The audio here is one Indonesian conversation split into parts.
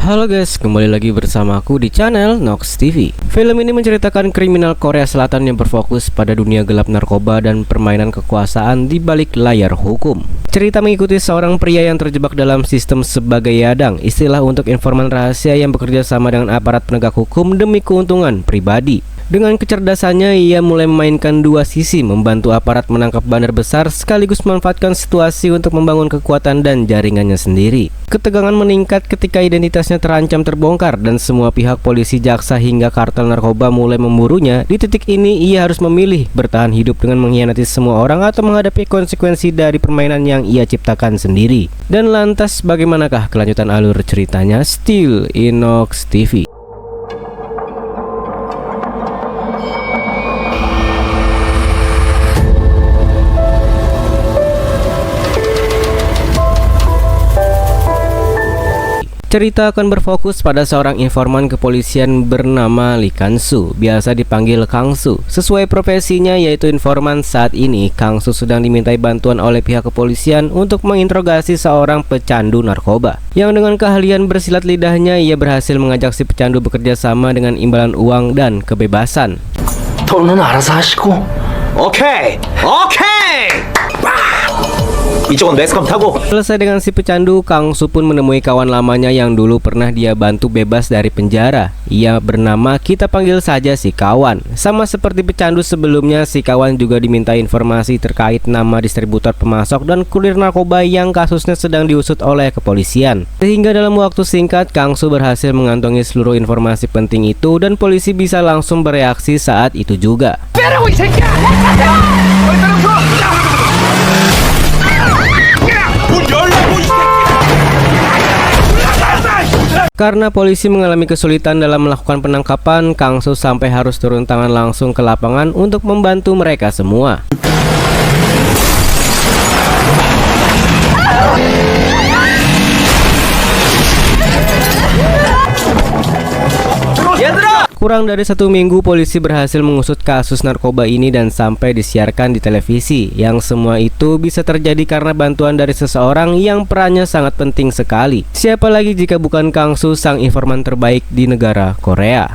Halo guys, kembali lagi bersama aku di channel Nox TV. Film ini menceritakan kriminal Korea Selatan yang berfokus pada dunia gelap narkoba dan permainan kekuasaan di balik layar hukum. Cerita mengikuti seorang pria yang terjebak dalam sistem sebagai yadang, istilah untuk informan rahasia yang bekerja sama dengan aparat penegak hukum demi keuntungan pribadi. Dengan kecerdasannya, ia mulai memainkan dua sisi, membantu aparat menangkap bandar besar sekaligus memanfaatkan situasi untuk membangun kekuatan dan jaringannya sendiri. Ketegangan meningkat ketika identitasnya terancam terbongkar dan semua pihak polisi, jaksa hingga kartel narkoba mulai memburunya. Di titik ini, ia harus memilih bertahan hidup dengan mengkhianati semua orang atau menghadapi konsekuensi dari permainan yang ia ciptakan sendiri. Dan lantas bagaimanakah kelanjutan alur ceritanya? Still in Nox TV. Cerita akan berfokus pada seorang informan kepolisian bernama Lee Kang-soo, biasa dipanggil Kang-soo. Sesuai profesinya yaitu informan, saat ini Kang-soo sedang dimintai bantuan oleh pihak kepolisian untuk menginterogasi seorang pecandu narkoba. Yang dengan keahlian bersilat lidahnya, ia berhasil mengajak si pecandu bekerja sama dengan imbalan uang dan kebebasan. 돈은 알아서 하시고. 오케이. 이쪽은 매스컴 타고. Selesai dengan si pecandu, Kang-soo pun menemui kawan lamanya yang dulu pernah dia bantu bebas dari penjara. Ia bernama, kita panggil saja si kawan. Sama seperti pecandu sebelumnya, si kawan juga diminta informasi terkait nama distributor pemasok dan kurir narkoba yang kasusnya sedang diusut oleh kepolisian. Sehingga dalam waktu singkat, Kang-soo berhasil mengantongi seluruh informasi penting itu dan polisi bisa langsung bereaksi saat itu juga. Karena polisi mengalami kesulitan dalam melakukan penangkapan, Kang-soo sampai harus turun tangan langsung ke lapangan untuk membantu mereka semua. Kurang dari 1 minggu, polisi berhasil mengusut kasus narkoba ini dan sampai disiarkan di televisi. Yang semua itu bisa terjadi karena bantuan dari seseorang yang perannya sangat penting sekali. Siapa lagi jika bukan Kang-soo, sang informan terbaik di negara Korea.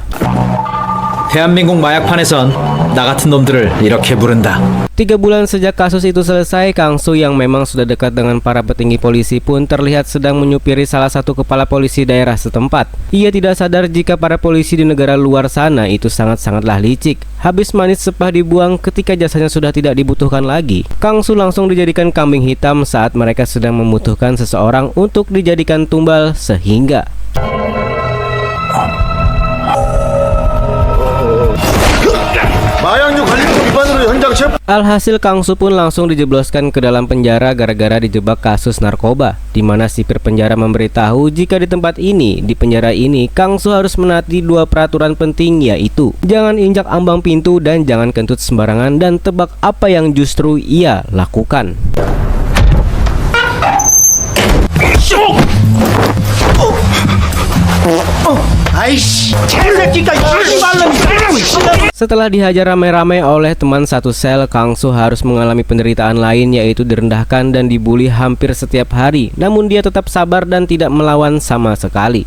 대한민국 마약판에선 나 같은 놈들을 이렇게 부른다. 3 bulan sejak kasus itu selesai, Kang-soo yang memang sudah dekat dengan para petinggi polisi pun terlihat sedang menyupiri salah satu kepala polisi daerah setempat. Ia tidak sadar jika para polisi di negara luar sana itu sangat-sangatlah licik. Habis manis sepah dibuang ketika jasanya sudah tidak dibutuhkan lagi. Kang-soo langsung dijadikan kambing hitam saat mereka sedang membutuhkan seseorang untuk dijadikan tumbal sehingga alhasil Kang-soo pun langsung dijebloskan ke dalam penjara gara-gara dijebak kasus narkoba, di mana sipir penjara memberitahu jika di tempat ini, di penjara ini, Kang-soo harus menaati 2 peraturan penting, yaitu jangan injak ambang pintu dan jangan kentut sembarangan, dan tebak apa yang justru ia lakukan. Setelah dihajar ramai-ramai oleh teman satu sel, Kang-soo harus mengalami penderitaan lain, yaitu direndahkan dan dibully hampir setiap hari. Namun dia tetap sabar dan tidak melawan sama sekali.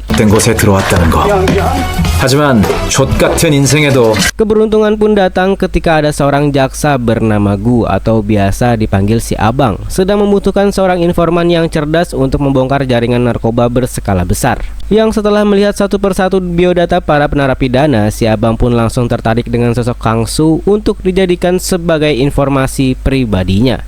하지만 족같은 인생에도 Keberuntungan pun datang ketika ada seorang jaksa bernama Gu atau biasa dipanggil si Abang, sedang membutuhkan seorang informan yang cerdas untuk membongkar jaringan narkoba berskala besar. Yang setelah melihat satu persatu biodata para penarapidana, si Abang pun langsung tertarik dengan sosok Kang-soo untuk dijadikan sebagai informasi pribadinya.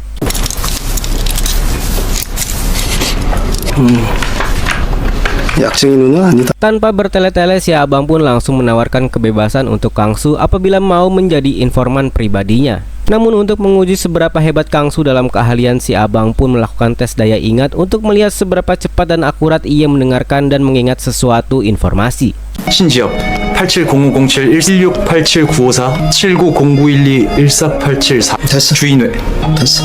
Tanpa bertele-tele, si Abang pun langsung menawarkan kebebasan untuk Kang-soo apabila mau menjadi informan pribadinya. Namun untuk menguji seberapa hebat Kang-soo dalam keahlian, si Abang pun melakukan tes daya ingat untuk melihat seberapa cepat dan akurat ia mendengarkan dan mengingat sesuatu informasi. 신지엽 870507 1687954 790912 14874 됐어. 주인회 됐어.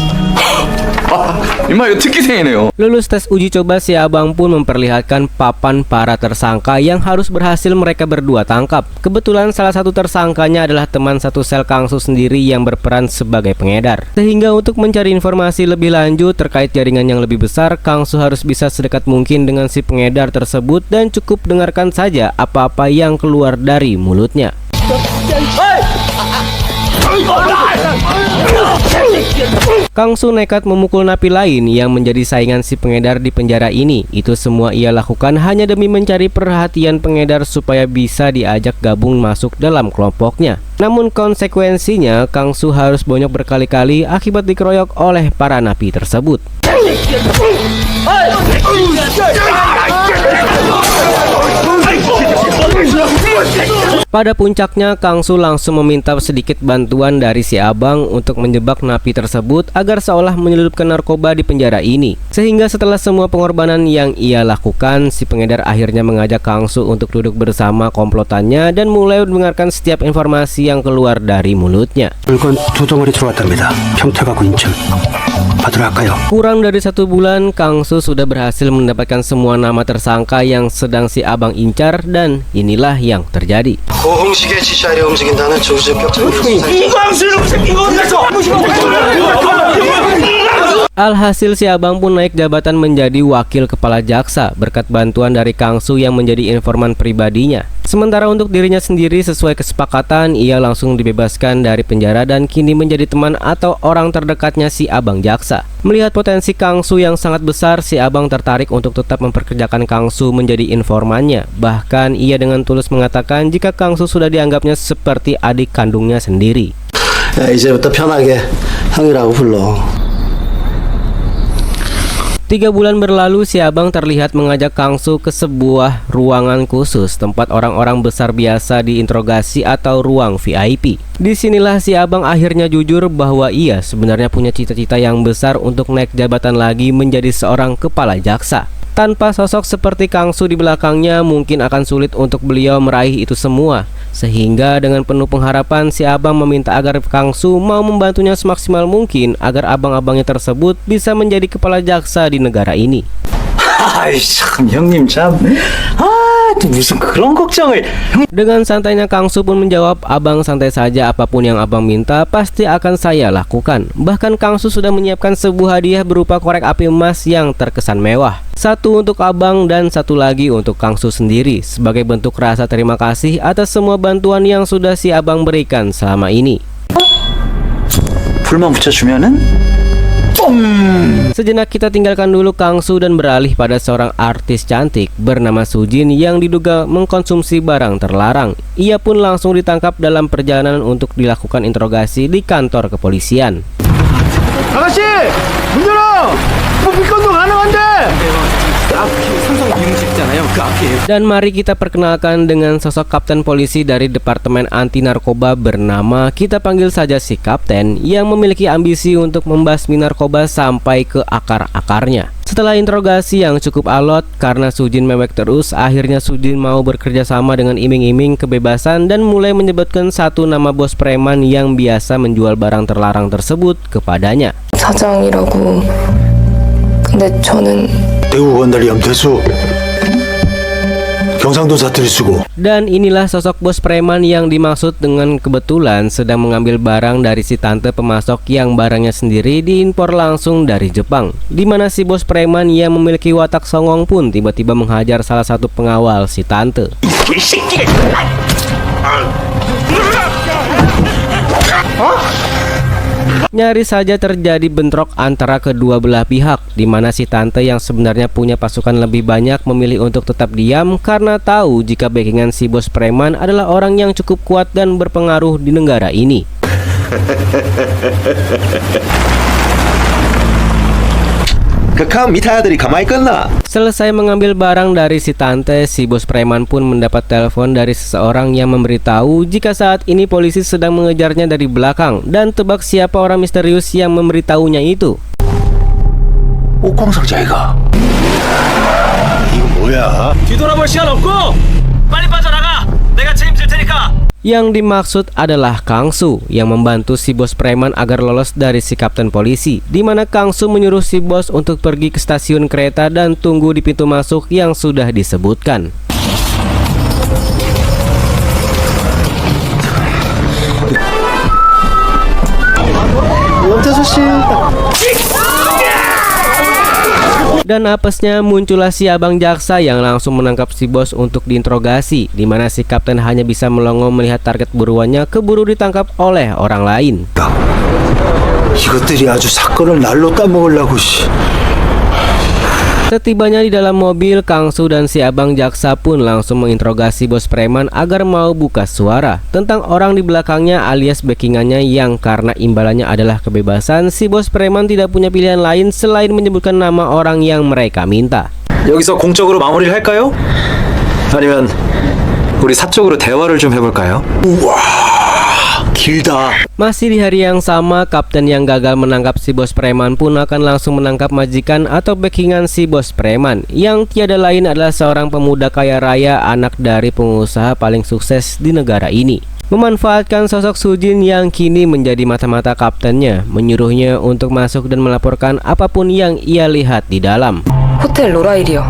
임마 이거 특기생이네요. Lulus tes uji coba, si abang pun memperlihatkan papan para tersangka yang harus berhasil mereka berdua tangkap. Kebetulan salah satu tersangkanya adalah teman satu sel Kangsu sendiri yang berperan sebagai pengedar. Sehingga untuk mencari informasi lebih lanjut terkait jaringan yang lebih besar, Kangsu harus bisa sedekat mungkin dengan si pengedar tersebut dan cukup dengarkan saja apa-apa yang keluar dari mulutnya. Kangsu nekat memukul napi lain yang menjadi saingan si pengedar di penjara ini. Itu semua ia lakukan hanya demi mencari perhatian pengedar supaya bisa diajak gabung masuk dalam kelompoknya. Namun konsekuensinya Kangsu harus bonyok berkali-kali akibat dikeroyok oleh para napi tersebut. Pada puncaknya, Kangsu langsung meminta sedikit bantuan dari si abang untuk menjebak napi tersebut agar seolah menyelundupkan narkoba di penjara ini. Sehingga setelah semua pengorbanan yang ia lakukan, si pengedar akhirnya mengajak Kangsu untuk duduk bersama komplotannya dan mulai mendengarkan setiap informasi yang keluar dari mulutnya. 물건 두 덩어리 들어왔답니다. 평택하고 인천. 받으러 갈까요? Kurang dari 1 bulan, Kangsu sudah berhasil mendapatkan semua nama tersangka yang sedang si abang incar, dan inilah yang terjadi. 고흥식의 지시 아래 움직인다는 조직적 Alhasil si abang pun naik jabatan menjadi wakil kepala jaksa berkat bantuan dari Kangsu yang menjadi informan pribadinya. Sementara untuk dirinya sendiri, sesuai kesepakatan, ia langsung dibebaskan dari penjara dan kini menjadi teman atau orang terdekatnya si abang jaksa. Melihat potensi Kangsu yang sangat besar, si abang tertarik untuk tetap memperkerjakan Kangsu menjadi informannya. Bahkan ia dengan tulus mengatakan jika Kangsu sudah dianggapnya seperti adik kandungnya sendiri. 야, 이제부터 편하게 형이라고 불러. 3 bulan berlalu, si abang terlihat mengajak Kangsu ke sebuah ruangan khusus tempat orang-orang besar biasa diinterogasi atau ruang VIP. Disinilah si abang akhirnya jujur bahwa ia sebenarnya punya cita-cita yang besar untuk naik jabatan lagi menjadi seorang kepala jaksa. Tanpa sosok seperti Kangsu di belakangnya, mungkin akan sulit untuk beliau meraih itu semua. Sehingga dengan penuh pengharapan, si abang meminta agar Kangsu mau membantunya semaksimal mungkin agar abang-abangnya tersebut bisa menjadi kepala jaksa di negara ini. 아이 참 형님 참. 또 무슨 그런 걱정을. Dengan santainya Kangsu pun menjawab, abang santai saja, apapun yang abang minta pasti akan saya lakukan. Bahkan Kangsu sudah menyiapkan sebuah hadiah berupa korek api emas yang terkesan mewah. 1 untuk abang dan 1 lagi untuk Kangsu sendiri sebagai bentuk rasa terima kasih atas semua bantuan yang sudah si abang berikan selama ini. 불만 붙여주면은 Sejenak kita tinggalkan dulu Kangsu dan beralih pada seorang artis cantik bernama Sujin yang diduga mengkonsumsi barang terlarang. Ia pun langsung ditangkap dalam perjalanan untuk dilakukan interogasi di kantor kepolisian. 아가씨! 문 열어! 뭐 밀건도 가능한데! Dan mari kita perkenalkan dengan sosok kapten polisi dari Departemen Anti Narkoba bernama, kita panggil saja si kapten, yang memiliki ambisi untuk membasmi narkoba sampai ke akar-akarnya. Setelah interogasi yang cukup alot karena Sujin mewek terus, akhirnya Sujin mau bekerja sama dengan iming-iming kebebasan dan mulai menyebutkan 1 nama bos preman yang biasa menjual barang terlarang tersebut kepadanya. 사장이라고. 근데 저는 대구 건달이 염태수 경상도 사투리 쓰고. Dan inilah sosok bos preman yang dimaksud dengan kebetulan sedang mengambil barang dari si tante pemasok yang barangnya sendiri diimpor langsung dari Jepang. Di mana si bos preman yang memiliki watak songong pun tiba-tiba menghajar salah satu pengawal si tante. Nyaris saja terjadi bentrok antara kedua belah pihak, di mana si tante yang sebenarnya punya pasukan lebih banyak memilih untuk tetap diam karena tahu jika backingan si bos preman adalah orang yang cukup kuat dan berpengaruh di negara ini. 그카 미타야들이 가만히 있겠나? Selesai mengambil barang dari si tante, si bos preman pun mendapat telepon dari seseorang yang memberitahu jika saat ini polisi sedang mengejarnya dari belakang. Dan tebak siapa orang misterius yang memberitahunya itu? 옥광석자 이가. 이거 뭐야? 뒤돌아볼 시간 없고 빨리 빠져나가. 내가 책임질 테니까. Yang dimaksud adalah Kang Su yang membantu si bos preman agar lolos dari si kapten polisi, di mana Kang Su menyuruh si bos untuk pergi ke stasiun kereta dan tunggu di pintu masuk yang sudah disebutkan. Dan apesnya muncullah si abang jaksa yang langsung menangkap si bos untuk diinterogasi, di mana si kapten hanya bisa melongo melihat target buruannya keburu ditangkap oleh orang lain. 이것들이 아주 사건을 날로 따먹으려고. Setibanya di dalam mobil, Kang Su dan si abang jaksa pun langsung menginterogasi bos preman agar mau buka suara tentang orang di belakangnya alias backingannya, yang karena imbalannya adalah kebebasan, si bos preman tidak punya pilihan lain selain menyebutkan nama orang yang mereka minta. 여기서 공적으로 마무리를 할까요? 아니면 우리 사적으로 대화를 좀 해볼까요? 길다. Masih di hari yang sama, kapten yang gagal menangkap si bos preman pun akan langsung menangkap majikan atau backingan si bos preman, yang tiada lain adalah seorang pemuda kaya raya, anak dari pengusaha paling sukses di negara ini. Memanfaatkan sosok Sujin yang kini menjadi mata-mata kaptennya, menyuruhnya untuk masuk dan melaporkan apapun yang ia lihat di dalam. 호텔 로라일이요.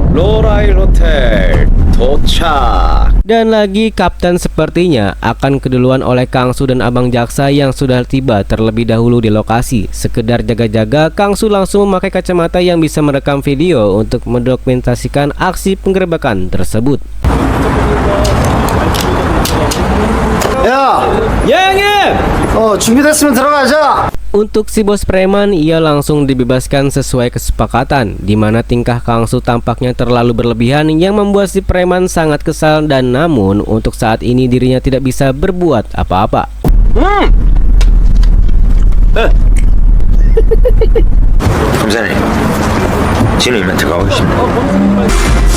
로라일 호텔 도착. Dan lagi kapten sepertinya akan keduluan oleh Kang Su dan abang jaksa yang sudah tiba terlebih dahulu di lokasi. Sekedar jaga-jaga, Kang Su langsung memakai kacamata yang bisa merekam video untuk mendokumentasikan aksi penggerebekan tersebut. 야, 형님! 준비됐으면 들어가자. Untuk si bos preman, ia langsung dibebaskan sesuai kesepakatan, di mana tingkah Kang Su tampaknya terlalu berlebihan yang membuat si preman sangat kesal, dan namun untuk saat ini dirinya tidak bisa berbuat apa-apa. 검사님, 진우 이벤트가 오고 있습니다.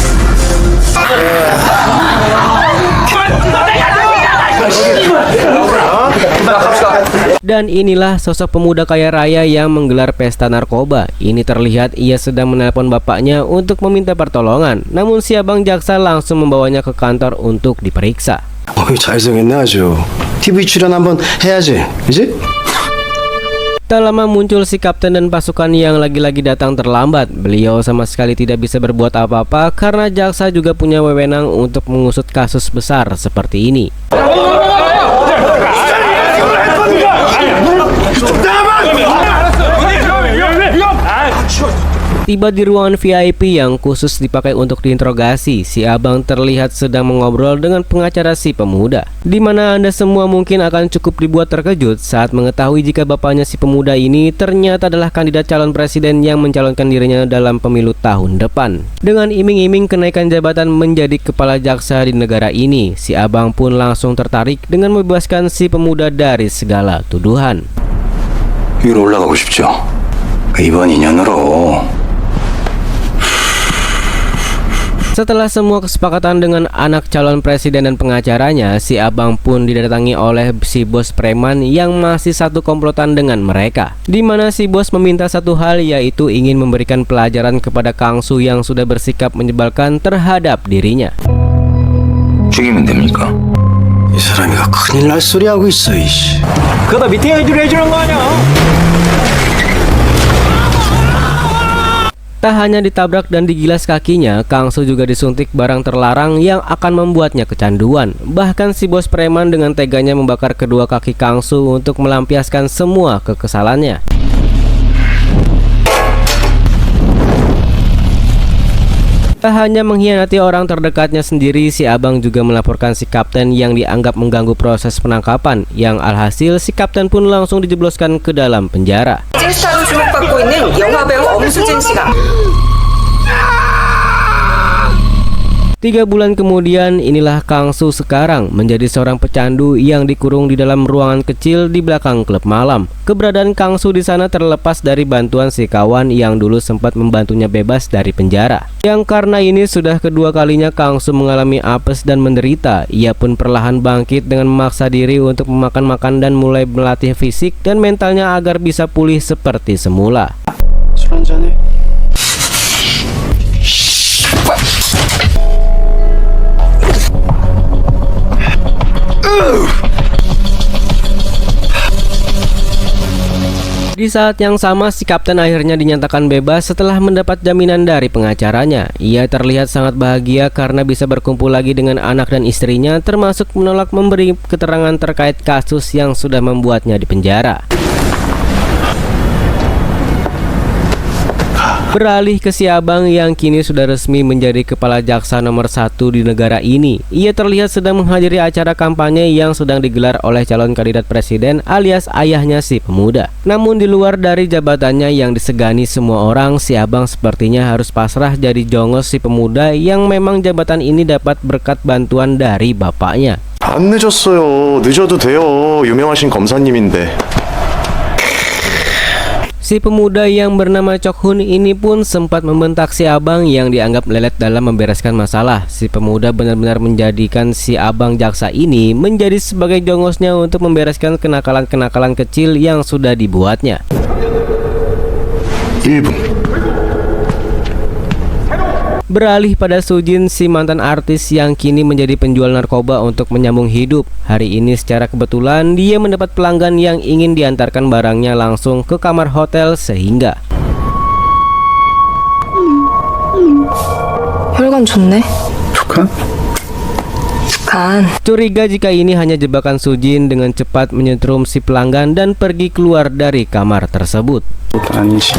Dan inilah sosok pemuda kaya raya yang menggelar pesta narkoba. Ini terlihat ia sedang menelpon bapaknya untuk meminta pertolongan, namun si abang jaksa langsung membawanya ke kantor untuk diperiksa. 잘생겼네 아주. TV 출연 한번 해야지, 그지? Tak lama muncul si kapten dan pasukan yang lagi-lagi datang terlambat. Beliau sama sekali tidak bisa berbuat apa-apa karena jaksa juga punya wewenang untuk mengusut kasus besar seperti ini. Tiba di ruangan VIP yang khusus dipakai untuk diinterogasi, si abang terlihat sedang mengobrol dengan pengacara si pemuda, di mana Anda semua mungkin akan cukup dibuat terkejut saat mengetahui jika bapaknya si pemuda ini ternyata adalah kandidat calon presiden yang mencalonkan dirinya dalam pemilu tahun depan. Dengan iming-iming kenaikan jabatan menjadi kepala jaksa di negara ini, si abang pun langsung tertarik dengan membebaskan si pemuda dari segala tuduhan. 위로 올라가고 싶죠. 이번 인연으로. Setelah semua kesepakatan dengan anak calon presiden dan pengacaranya, si abang pun didatangi oleh si bos preman yang masih satu komplotan dengan mereka, di mana si bos meminta satu hal, yaitu ingin memberikan pelajaran kepada Kang Su yang sudah bersikap menyebalkan terhadap dirinya. 죽이면 됩니까? 이 사람이가 큰일 날 소리 하고 있어, 이씨. 그러다 미팅 해주는 거 아니야? Tak hanya ditabrak dan digilas kakinya, Kang Su juga disuntik barang terlarang yang akan membuatnya kecanduan. Bahkan si bos preman dengan teganya membakar kedua kaki Kang Su untuk melampiaskan semua kekesalannya. Tak hanya mengkhianati orang terdekatnya sendiri, si abang juga melaporkan si kapten yang dianggap mengganggu proses penangkapan, yang alhasil si kapten pun langsung dijebloskan ke dalam penjara. 찐스타로 주목받고 있는 영화배우 엄수진 씨가 3 bulan kemudian, inilah Kang Su sekarang menjadi seorang pecandu yang dikurung di dalam ruangan kecil di belakang klub malam. Keberadaan Kang Su di sana terlepas dari bantuan si kawan yang dulu sempat membantunya bebas dari penjara. Yang karena ini sudah kedua kalinya Kang Su mengalami apes dan menderita. Ia pun perlahan bangkit dengan memaksa diri untuk memakan dan mulai melatih fisik dan mentalnya agar bisa pulih seperti semula. 술 한잔해. Di saat yang sama, si kapten akhirnya dinyatakan bebas setelah mendapat jaminan dari pengacaranya. Ia terlihat sangat bahagia karena bisa berkumpul lagi dengan anak dan istrinya, termasuk menolak memberi keterangan terkait kasus yang sudah membuatnya dipenjara. Beralih ke si abang yang kini sudah resmi menjadi kepala jaksa nomor 1 di negara ini. Ia terlihat sedang menghadiri acara kampanye yang sedang digelar oleh calon kandidat presiden alias ayahnya si pemuda. Namun di luar dari jabatannya yang disegani semua orang, si abang sepertinya harus pasrah jadi jongos si pemuda yang memang jabatan ini dapat berkat bantuan dari bapaknya. 안 늦었어요. 늦어도 돼요. 유명하신 검사님인데. Si pemuda yang bernama Chok Hun ini pun sempat membentak si abang yang dianggap lelet dalam membereskan masalah. Si pemuda benar-benar menjadikan si abang jaksa ini menjadi sebagai jongosnya untuk membereskan kenakalan-kenakalan kecil yang sudah dibuatnya. 1분. Beralih pada Sujin, si mantan artis yang kini menjadi penjual narkoba untuk menyambung hidup. Hari ini secara kebetulan dia mendapat pelanggan yang ingin diantarkan barangnya langsung ke kamar hotel sehingga 혈관 좋네. 축하? 간. curiga jika ini hanya jebakan Sujin, dengan cepat menyetrum si pelanggan dan pergi keluar dari kamar tersebut. 아니지.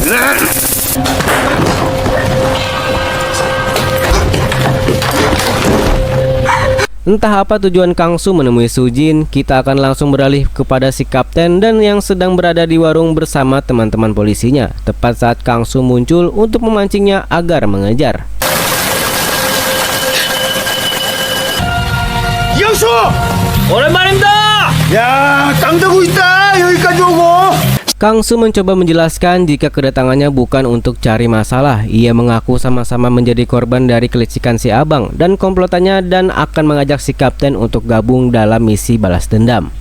Entah apa tujuan Kang Su menemui Sujin, kita akan langsung beralih kepada si kapten dan yang sedang berada di warung bersama teman-teman polisinya. Tepat saat Kang Su muncul untuk memancingnya agar mengejar. 이영수! 오랜만입니다! 야, 깡다구 있다! 여기까지 오고! Kang Su mencoba menjelaskan jika kedatangannya bukan untuk cari masalah. Ia mengaku sama-sama menjadi korban dari kelicikan si abang dan komplotannya dan akan mengajak si kapten untuk gabung dalam misi balas dendam.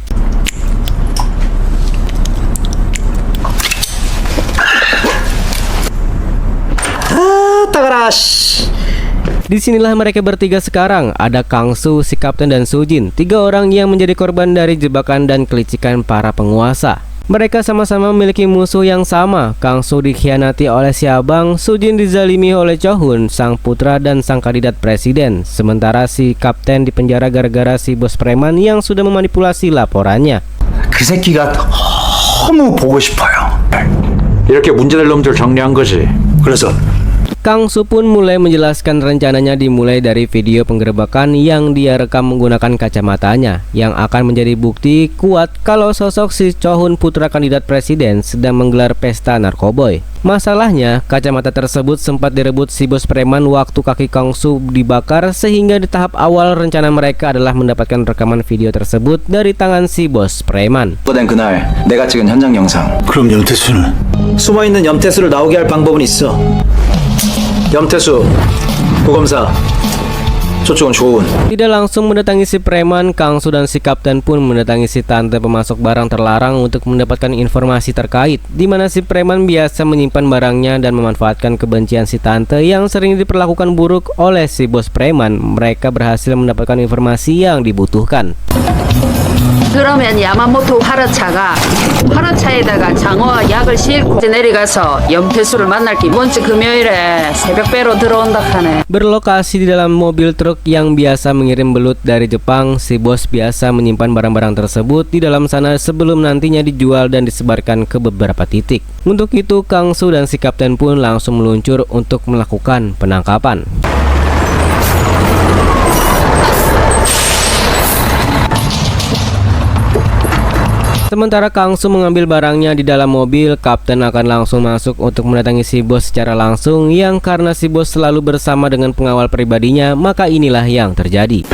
Disinilah mereka bertiga sekarang. Ada Kang Su, si kapten dan Sujin, 3 orang yang menjadi korban dari jebakan dan kelicikan para penguasa. Mereka sama-sama memiliki musuh yang sama. Kang Su dikhianati oleh si abang, Sujin dizalimi oleh Chok Hun, sang putra dan sang kandidat presiden. Sementara si kapten dipenjara gara-gara si bos preman yang sudah memanipulasi laporannya. 그 새끼가 너무 보고 싶어요. 이렇게 문제될 놈들 정리한 거지. 그래서 Kang Su pun mulai menjelaskan rencananya dimulai dari video penggerebekan yang dia rekam menggunakan kacamatanya, yang akan menjadi bukti kuat kalau sosok si Chok Hun putra kandidat presiden sedang menggelar pesta narkoboy. Masalahnya, kacamata tersebut sempat direbut si bos preman waktu kaki Kang Su dibakar, sehingga di tahap awal rencana mereka adalah mendapatkan rekaman video tersebut dari tangan si bos preman. 된 그날 내가 찍은 현장 영상. 그럼 연태수는? 숨어있는 염태수를 나오게 할 방법은 있어. 염태수, 부검사, 저쪽은 조은. Tidak langsung mendatangi si preman, Kang Su dan si kapten pun mendatangi si tante pemasok barang terlarang untuk mendapatkan informasi terkait, di mana si preman biasa menyimpan barangnya dan memanfaatkan kebencian si tante yang sering diperlakukan buruk oleh si bos preman. Mereka berhasil mendapatkan informasi yang dibutuhkan. 그러면 야마모토 화라차가 화라차에다가 장어와 약을 싣고 내려가서 염태수를 만날 이번 주 금요일에 새벽배로 들어온다 하네. Berlokasi di dalam mobil truk yang biasa mengirim belut dari Jepang, si bos biasa menyimpan barang-barang tersebut di dalam sana sebelum nantinya dijual dan disebarkan ke beberapa titik. Untuk itu, Kang Su dan si kapten pun langsung meluncur untuk melakukan penangkapan. Sementara Kang Su mengambil barangnya di dalam mobil, kapten akan langsung masuk untuk mendatangi si bos secara langsung, yang karena si bos selalu bersama dengan pengawal pribadinya, maka inilah yang terjadi.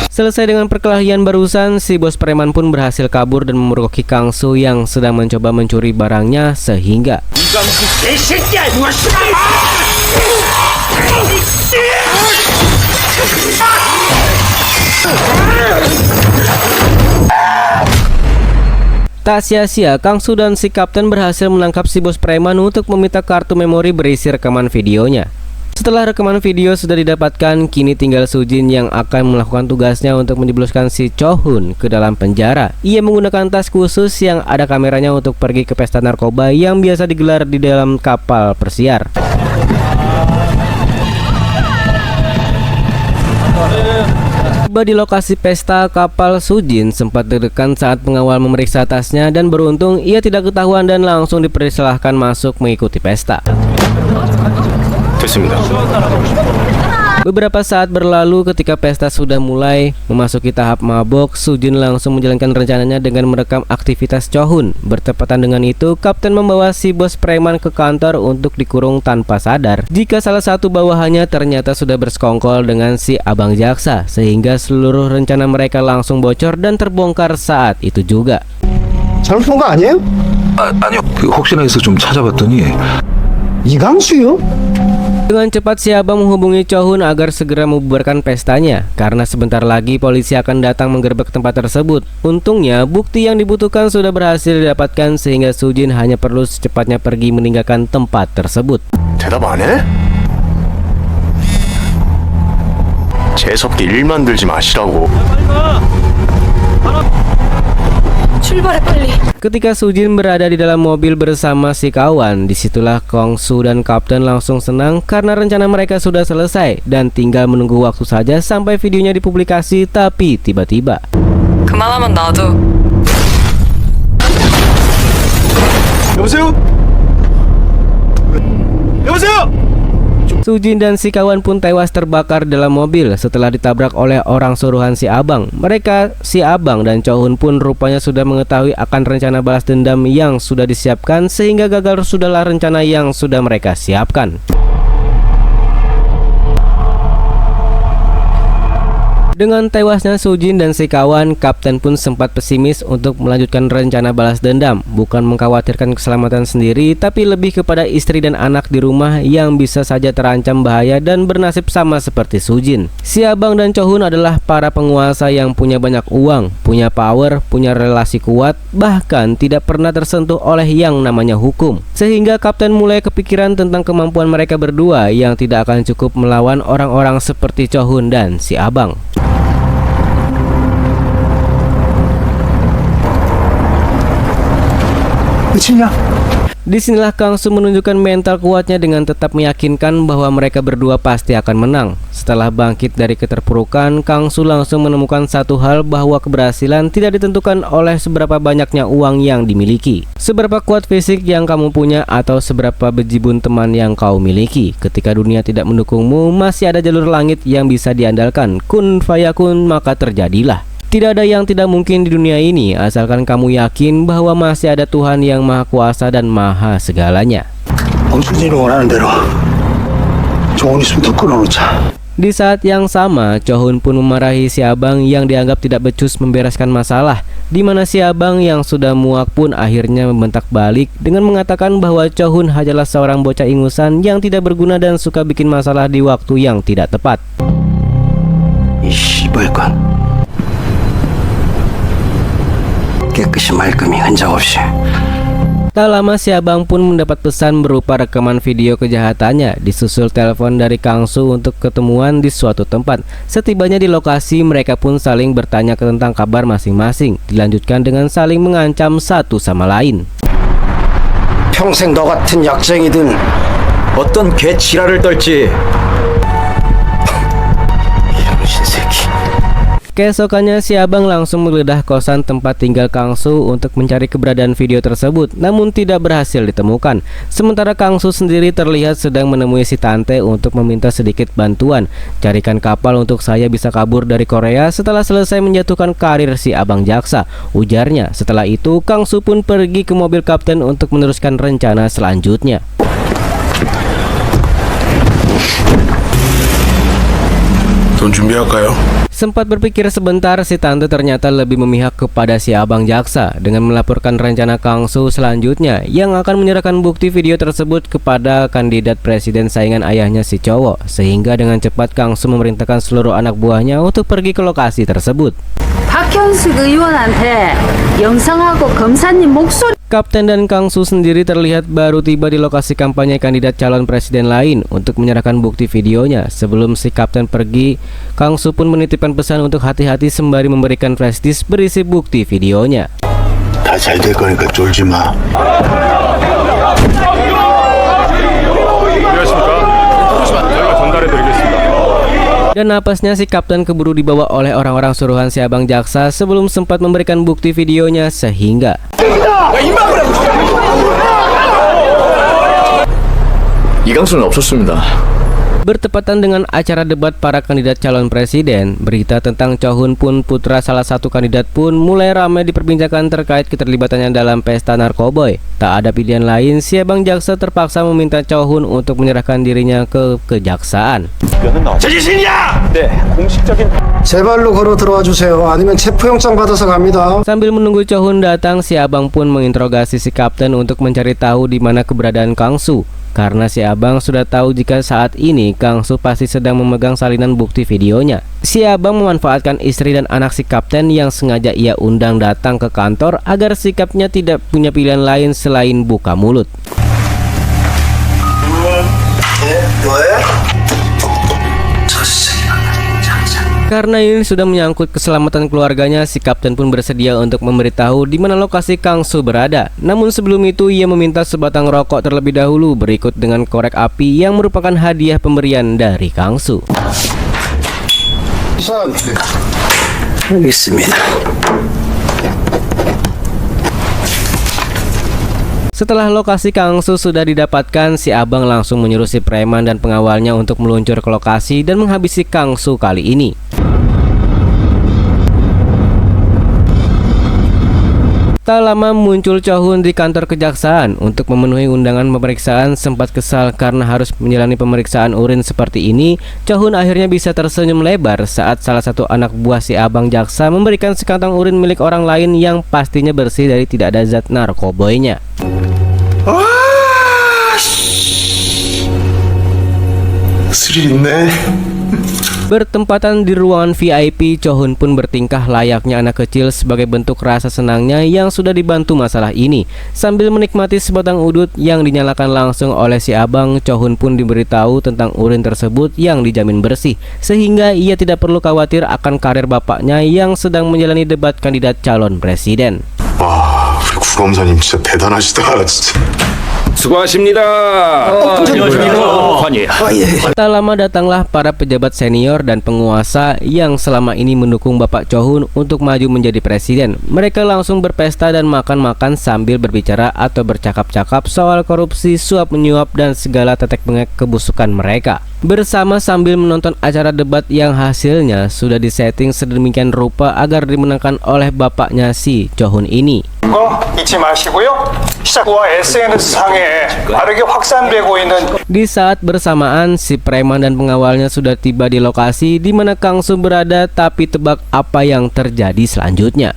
Selesai dengan perkelahian barusan, si bos preman pun berhasil kabur dan memergoki Kang Su yang sedang mencoba mencuri barangnya sehingga tak sia-sia, Kang Su dan si kapten berhasil menangkap si bos preman untuk meminta kartu memori berisi rekaman videonya. Setelah rekaman video sudah didapatkan, kini tinggal Sujin yang akan melakukan tugasnya untuk menjebloskan si Cho-hun ke dalam penjara. Ia menggunakan tas khusus yang ada kameranya untuk pergi ke pesta narkoba yang biasa digelar di dalam kapal persiar. Tiba di lokasi pesta kapal, Sujin sempat deg-degan saat pengawal memeriksa tasnya dan beruntung ia tidak ketahuan dan langsung dipersilahkan masuk mengikuti pesta. 됐습니다. Beberapa saat berlalu ketika pesta sudah mulai memasuki tahap mabok, Sujin langsung menjalankan rencananya dengan merekam aktivitas Cho-hun. Bertepatan dengan itu, Kapten membawa si bos preman ke kantor untuk dikurung tanpa sadar jika salah satu bawahannya ternyata sudah bersekongkol dengan si abang jaksa, sehingga seluruh rencana mereka langsung bocor dan terbongkar saat itu juga. 잘못 본 거 아니에요? 아니요. 혹시나 해서 좀 찾아봤더니 이강수요? Dengan cepat si abang menghubungi Cho-hun agar segera membubarkan pestanya karena sebentar lagi polisi akan datang menggerebek tempat tersebut. Untungnya bukti yang dibutuhkan sudah berhasil didapatkan sehingga Sujin hanya perlu secepatnya pergi meninggalkan tempat tersebut. 대답 안 해? 재석기 일 만들지 마시라고. 출발해 빨리. Ketika Sujin berada di dalam mobil bersama si kawan, disitulah Kong-su dan Kapten langsung senang karena rencana mereka sudah selesai dan tinggal menunggu waktu saja sampai videonya dipublikasi. Tapi tiba-tiba 그만하면 나도. 여보세요? 여보세요? Sujin dan si kawan pun tewas terbakar dalam mobil setelah ditabrak oleh orang suruhan si abang. Mereka, si abang dan Cho-hun pun rupanya sudah mengetahui akan rencana balas dendam yang sudah disiapkan sehingga gagal sudahlah rencana yang sudah mereka siapkan. Dengan tewasnya Sujin dan si kawan, Kapten pun sempat pesimis untuk melanjutkan rencana balas dendam. Bukan mengkhawatirkan keselamatan sendiri, tapi lebih kepada istri dan anak di rumah yang bisa saja terancam bahaya dan bernasib sama seperti Sujin. Si abang dan Cho-hun adalah para penguasa yang punya banyak uang, punya power, punya relasi kuat, bahkan tidak pernah tersentuh oleh yang namanya hukum. Sehingga Kapten mulai kepikiran tentang kemampuan mereka berdua yang tidak akan cukup melawan orang-orang seperti Cho-hun dan si abang. Disinilah Kang-su menunjukkan mental kuatnya dengan tetap meyakinkan bahwa mereka berdua pasti akan menang. Setelah bangkit dari keterpurukan, Kang-su langsung menemukan satu hal, bahwa keberhasilan tidak ditentukan oleh seberapa banyaknya uang yang dimiliki, seberapa kuat fisik yang kamu punya, atau seberapa bejibun teman yang kau miliki. Ketika dunia tidak mendukungmu, masih ada jalur langit yang bisa diandalkan. Kun fayakun, maka terjadilah. Tidak ada yang tidak mungkin di dunia ini, asalkan kamu yakin bahwa masih ada Tuhan yang Maha Kuasa dan Maha Segalanya. 엄순진이 원하는 대로 좋은 있으면 더 끊어놓자. Di saat yang sama, Cho-hun pun memarahi si abang yang dianggap tidak becus membereskan masalah, di mana si abang yang sudah muak pun akhirnya membentak balik dengan mengatakan bahwa Cho-hun hanyalah seorang bocah ingusan yang tidak berguna dan suka bikin masalah di waktu yang tidak tepat. 이 씨발건 깨끗이 말끔히 흔적 없이. Tak lama si abang pun mendapat pesan berupa rekaman video kejahatannya, disusul telepon dari Kang-su untuk ketemuan di suatu tempat. Setibanya di lokasi, mereka pun saling bertanya tentang kabar masing-masing, dilanjutkan dengan saling mengancam satu sama lain. 평생 너 같은 약쟁이들 어떤 개 지랄을 떨지. 병신 새끼. Keesokannya si abang langsung menggeledah kosan tempat tinggal Kang-su untuk mencari keberadaan video tersebut, namun tidak berhasil ditemukan. Sementara Kang-su sendiri terlihat sedang menemui si tante untuk meminta sedikit bantuan. Carikan kapal untuk saya bisa kabur dari Korea setelah selesai menjatuhkan karir si abang jaksa, ujarnya. Setelah itu Kang-su pun pergi ke mobil Kapten untuk meneruskan rencana selanjutnya. 돈 준비할까요? Sempat berpikir sebentar, si tante ternyata lebih memihak kepada si abang jaksa dengan melaporkan rencana Kang-su selanjutnya yang akan menyerahkan bukti video tersebut kepada kandidat presiden saingan ayahnya si cowok. Sehingga dengan cepat Kang-su memerintahkan seluruh anak buahnya untuk pergi ke lokasi tersebut. 박형숙 의원한테 영상하고 검사님 목소리 Kapten dan Kang Su sendiri terlihat baru tiba di lokasi kampanye kandidat calon presiden lain untuk menyerahkan bukti videonya. Sebelum si Kapten pergi, Kang Su pun menitipkan pesan untuk hati-hati sembari memberikan flash disk berisi bukti videonya. 다 잘 될 거니까 쫄지 마. Dan napasnya si Kapten keburu dibawa oleh orang-orang suruhan si abang jaksa sebelum sempat memberikan bukti videonya sehingga 이강수는 없었습니다. bertepatan dengan acara debat para kandidat calon presiden, berita tentang Cho Hun Pun, putra salah satu kandidat pun mulai ramai diperbincangkan terkait keterlibatannya dalam pesta narkoboy. Tak ada pilihan lain, si abang jaksa terpaksa meminta Cho Hun untuk menyerahkan dirinya ke kejaksaan. 제발로 걸어 들어와 주세요. 아니면 체포영장 받아서 갑니다. Sambil menunggu Cho Hun datang, si abang pun menginterogasi si Kapten untuk mencari tahu di mana keberadaan Kang Su. Karena si abang sudah tahu jika saat ini Kang Su pasti sedang memegang salinan bukti videonya. Si abang memanfaatkan istri dan anak si Kapten yang sengaja ia undang datang ke kantor agar sikapnya tidak punya pilihan lain selain buka mulut. Karena ini sudah menyangkut keselamatan keluarganya, si Kapten pun bersedia untuk memberitahu di mana lokasi Kang Su berada. Namun sebelum itu ia meminta sebatang rokok terlebih dahulu berikut dengan korek api yang merupakan hadiah pemberian dari Kang Su. 알겠습니다. Setelah lokasi Kang Su sudah didapatkan, si abang langsung menyuruh si preman dan pengawalnya untuk meluncur ke lokasi dan menghabisi Kang Su kali ini. Tak lama muncul Cho Hun di kantor kejaksaan untuk memenuhi undangan pemeriksaan. Sempat kesal karena harus menjalani pemeriksaan urin seperti ini, Cho Hun akhirnya bisa tersenyum lebar saat salah satu anak buah si abang jaksa memberikan sekantong urin milik orang lain yang pastinya bersih dari tidak ada zat narkoboynya. 스릴 있네. Bertempatan di ruangan VIP, Cho Hun pun bertingkah layaknya anak kecil sebagai bentuk rasa senangnya yang sudah dibantu masalah ini. Sambil menikmati sebatang udut yang dinyalakan langsung oleh si abang, Cho Hun pun diberitahu tentang urin tersebut yang dijamin bersih, sehingga ia tidak perlu khawatir akan karir bapaknya yang sedang menjalani debat kandidat calon presiden. 와, 우리 구검사님 진짜 대단하시다, 진짜. 수고하십니다. Tak lama datanglah para pejabat senior dan penguasa yang selama ini mendukung Bapak Cho Hun untuk maju menjadi presiden. Mereka langsung berpesta dan makan-makan sambil berbicara atau bercakap-cakap soal korupsi, suap menyuap, dan segala tetek bengek kebusukan mereka. Bersama sambil menonton acara debat yang hasilnya sudah disetting sedemikian rupa agar dimenangkan oleh bapaknya si Cho Hun ini. 잊지 마시고요. 시작과 SNS상에 빠르게 확산되고 있는 Di saat bersamaan, si preman dan pengawalnya sudah tiba di lokasi di mana Kang Su berada, tapi tebak apa yang terjadi selanjutnya.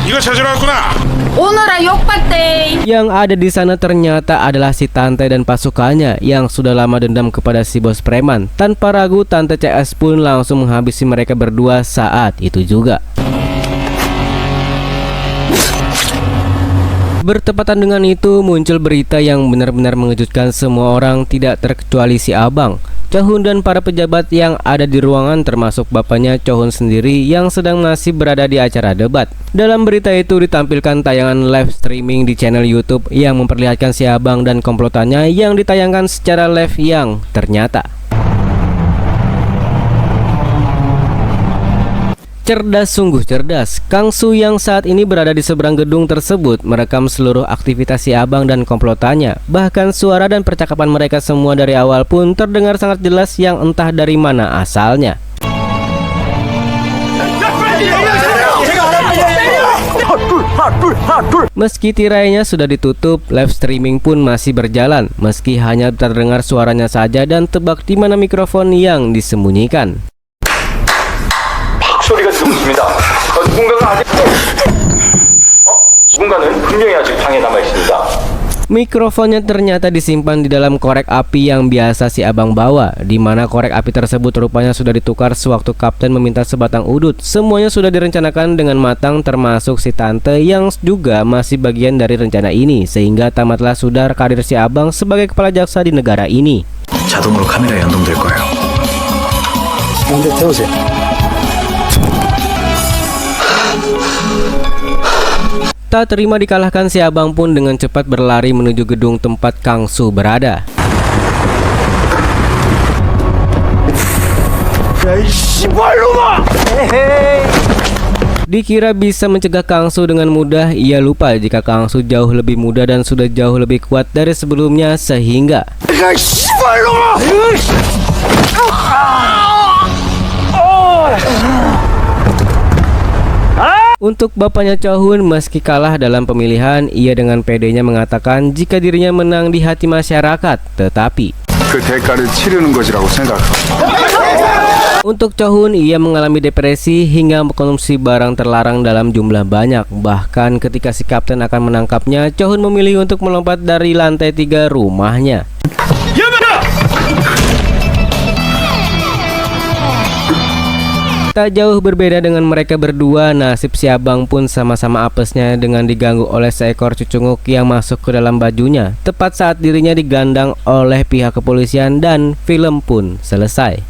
이거 찾으러 오너라 욕받대. Yang ada di sana ternyata adalah si Tante dan pasukannya yang sudah lama dendam kepada si bos preman. Tanpa ragu, Tante CS pun langsung menghabisi mereka berdua saat itu juga. Bertepatan dengan itu, muncul berita yang benar-benar mengejutkan semua orang, tidak terkecuali si abang. Cho Hun dan para pejabat yang ada di ruangan, termasuk bapaknya Cho Hun sendiri yang sedang masih berada di acara debat. Dalam berita itu ditampilkan tayangan live streaming di channel YouTube yang memperlihatkan si abang dan komplotannya yang ditayangkan secara live yang ternyata cerdas, sungguh cerdas. Kang Su yang saat ini berada di seberang gedung tersebut merekam seluruh aktivitas si abang dan komplotannya. Bahkan suara dan percakapan mereka semua dari awal pun terdengar sangat jelas yang entah dari mana asalnya. Meski tirainya sudah ditutup, live streaming pun masih berjalan. Meski hanya terdengar suaranya saja dan tebak di mana mikrofon yang disembunyikan. 소리가 듣고 있습니다. 누군가가 아직 누군가는 분명히 아직 방에 남아 있습니다. Mikrofonnya ternyata disimpan di dalam korek api yang biasa si abang bawa, di mana korek api tersebut rupanya sudah ditukar sewaktu kapten meminta sebatang udut. Semuanya sudah direncanakan dengan matang, termasuk si tante yang juga masih bagian dari rencana ini, sehingga tamatlah sudah karir si abang sebagai kepala jaksa di negara ini. 자동으로 카메라에 연동될 거예요. 먼저 태우세요. Tak terima dikalahkan, si abang pun dengan cepat berlari menuju gedung tempat Kang Su berada. Dikira bisa mencegah Kang Su dengan mudah, ia lupa jika Kang Su jauh lebih muda dan sudah jauh lebih kuat dari sebelumnya, sehingga untuk bapaknya Chohun, meski kalah dalam pemilihan, ia dengan pedenya mengatakan jika dirinya menang di hati masyarakat. Tetapi 그 대가를 치르는 것이라고 생각. untuk Chohun, ia mengalami depresi hingga mengkonsumsi barang terlarang dalam jumlah banyak. Bahkan ketika si kapten akan menangkapnya, Chohun memilih untuk melompat dari lantai 3 rumahnya. Tak jauh berbeda dengan mereka berdua, nasib si abang pun sama-sama apesnya dengan diganggu oleh seekor cucunguk yang masuk ke dalam bajunya, tepat saat dirinya digandang oleh pihak kepolisian, dan film pun selesai.